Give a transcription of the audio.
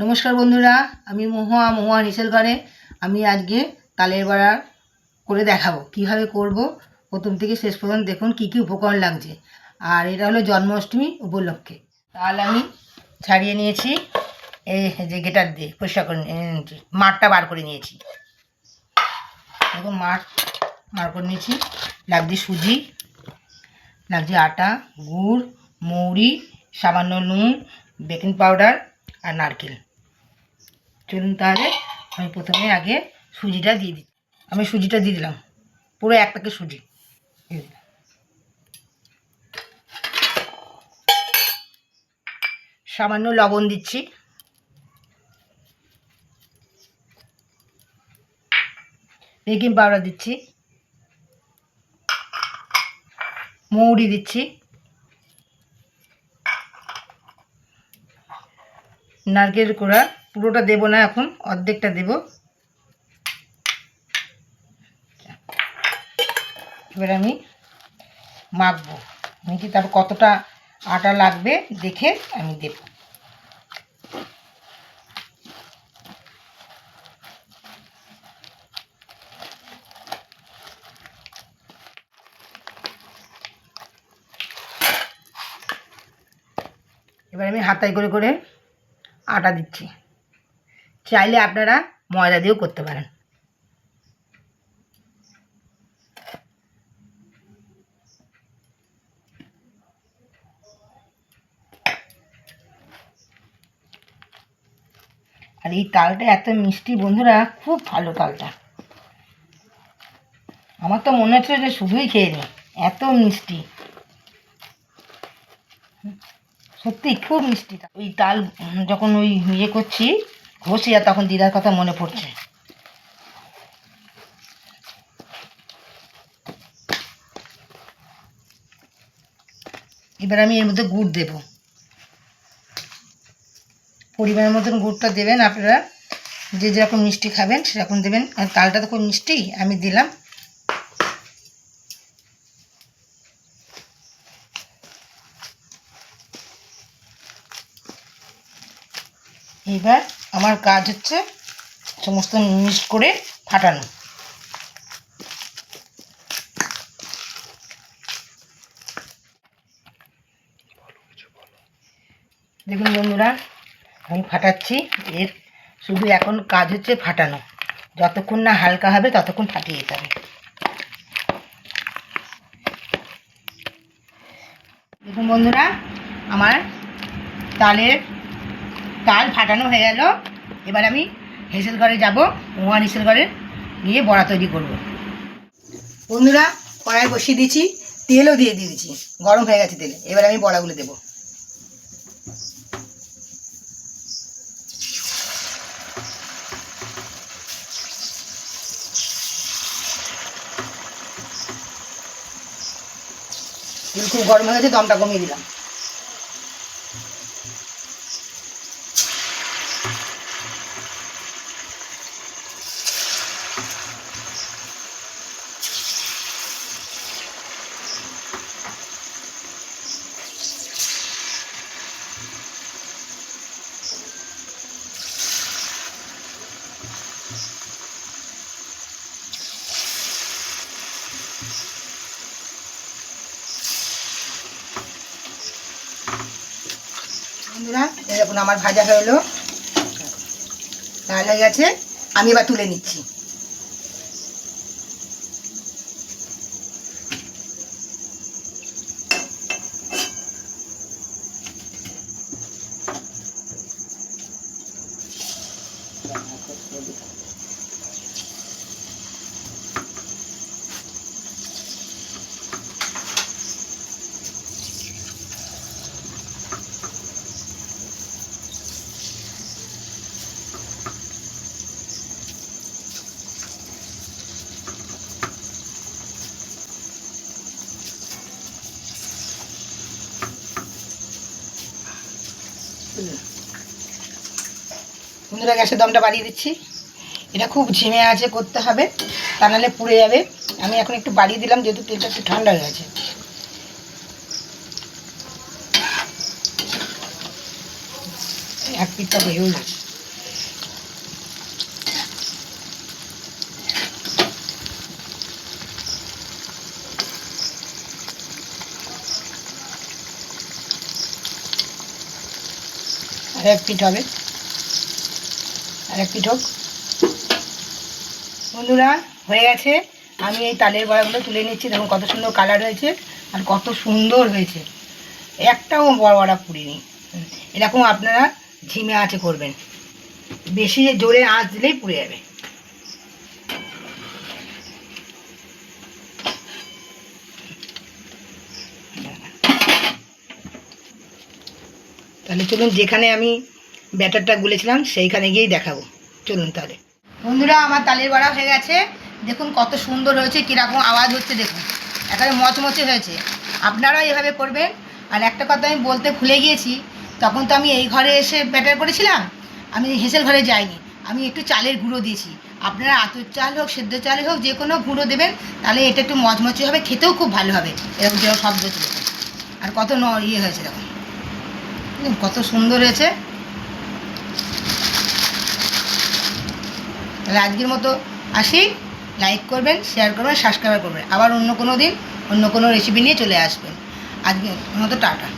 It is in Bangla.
নমস্কার বন্ধুরা, আমি মহুয়া নিচের ঘরে। আমি আজকে তালের বড়া করে দেখাবো কিভাবে করব। প্রথম থেকে শেষ পর্যন্ত দেখুন কি কি উপকরণ লাগছে। আর এটা হলো জন্মাষ্টমী উপলক্ষে। তাল আমি ছাড়িয়ে নিয়েছি, এই যে গেটার দিয়ে পরিষ্কার করে মাঠটা বার করে নিয়েছি। দেখুন মাঠ বার করে নিয়েছি। লাগছে সুজি, লাগছে আটা, গুড়, মৌরি, সামান্য নুন, বেকিং পাউডার আর নারকেল। চলুন তাহলে আমি প্রথমে আগে সুজিটা দিয়ে দিই। আমি সুজিটা দিয়ে দিলাম, পুরো এক প্যাকেট সুজি দিয়ে দিলাম। সামান্য লবণ দিচ্ছি, বেকিং পাউডার দিচ্ছি, মৌরি দিচ্ছি, নারকেল কোড়া পুরোটা দেবো না, এখন অর্ধেকটা দেব। এবার আমি মাখবো, মেখে তারপর কতটা আটা লাগবে দেখে আমি দেব। এবার আমি হাতায় করে করে আটা দিচ্ছি। চাইলে আপনারা ময়দা দিয়েও করতে পারেন। আর এই তালটা এত মিষ্টি বন্ধুরা, খুব ভালো তালটা। আমার তো মনে হচ্ছে যে শুধুই খেয়ে নিই, এত মিষ্টি, সত্যি খুব মিষ্টি। ওই তাল যখন ওই ইয়ে করছি ঘষি, আর তখন দিদার কথা মনে পড়ছে। এবার আমি এর মধ্যে গুড় দেব, পরিমাণের মতন গুড়টা দেবেন আপনারা, যে যেরকম মিষ্টি খাবেন সেরকম দেবেন। আর তালটা তো খুব মিষ্টি, আমি দিলাম। এবার আমার কাজ হচ্ছে সমস্ত মিক্সড করে ফাটানো। দেখুন বন্ধুরা, আমি ফাটাচ্ছি। এর শুধু এখন কাজ হচ্ছে ফাটানো, যতক্ষণ না হালকা হবে ততক্ষণ ফাটিয়ে যেতে হবে। দেখুন বন্ধুরা, আমার তাল ফাটানো হয়ে গেল। এবার আমি হেসেল ঘরে যাব, মহুয়া হেসেল ঘরে গিয়ে বড়া তৈরি করব। বন্ধুরা, কড়াই বসিয়ে দিয়েছি, তেলও দিয়ে দিয়েছি, গরম হয়ে গেছে তেলে। এবার আমি বড়াগুলো দেবো। তেল খুব গরম হয়ে গেছে, দমটা কমিয়ে দিলাম। বন্ধুরা, দেখুন আমার ভাজা হয়ে এলো, লাল হয়ে গেছে। আমি এবার তুলে নিচ্ছি। বন্ধুরা, গ্যাসের দমটা বাড়িয়ে দিচ্ছি। এটা খুব ঝিমে আছে করতে হবে, তা নাহলে পুড়ে যাবে। আমি এখন একটু বাড়িয়ে দিলাম, যেহেতু তেলটা একটু ঠান্ডা হয়ে গেছে। এক পিঠটা হয়েও গেছে। আর এক পিঠ হবে, আর এক পিঠ হোক। বন্ধুরা হয়ে গেছে, আমি এই তালের বড়াগুলো তুলে নিচ্ছি। দেখুন কত সুন্দর কালার হয়েছে আর কত সুন্দর হয়েছে, একটাও বড় বড়া পুড়িনি। এরকম আপনারা ঝিমে আঁচে করবেন, বেশি জোরে আঁচ দিলেই পুড়ে যাবে। তাহলে চলুন যেখানে আমি ব্যাটারটা গুলেছিলাম সেইখানে গিয়েই দেখাবো। চলুন তাহলে। বন্ধুরা আমার তালের বড়া হয়ে গেছে, দেখুন কত সুন্দর হয়েছে, কীরকম আওয়াজ হচ্ছে দেখুন, একেবারে মচমচে হয়েছে। আপনারাও এভাবে করবেন। আর একটা কথা আমি বলতে ভুলে গিয়েছি, তখন তো আমি এই ঘরে এসে ব্যাটার করেছিলাম, আমি হেঁসেল ঘরে যাইনি, আমি একটু চালের গুঁড়ো দিয়েছি। আপনারা আতর চাল হোক সেদ্ধ চাল হোক যে কোনো গুঁড়ো দেবেন, তাহলে এটা একটু মচমচে হবে, খেতেও খুব ভালো হবে। এরকম যেরকম শব্দ হচ্ছে দেখুন, আর কত ইয়ে হয়েছে দেখুন, কত সুন্দর হয়েছে। তাহলে আজকের মতো আসি, লাইক করবেন, শেয়ার করবেন, সাবস্ক্রাইব করবেন। আবার অন্য কোনো দিন অন্য কোনো রেসিপি নিয়ে চলে আসবেন। আজকের মতো টাটা।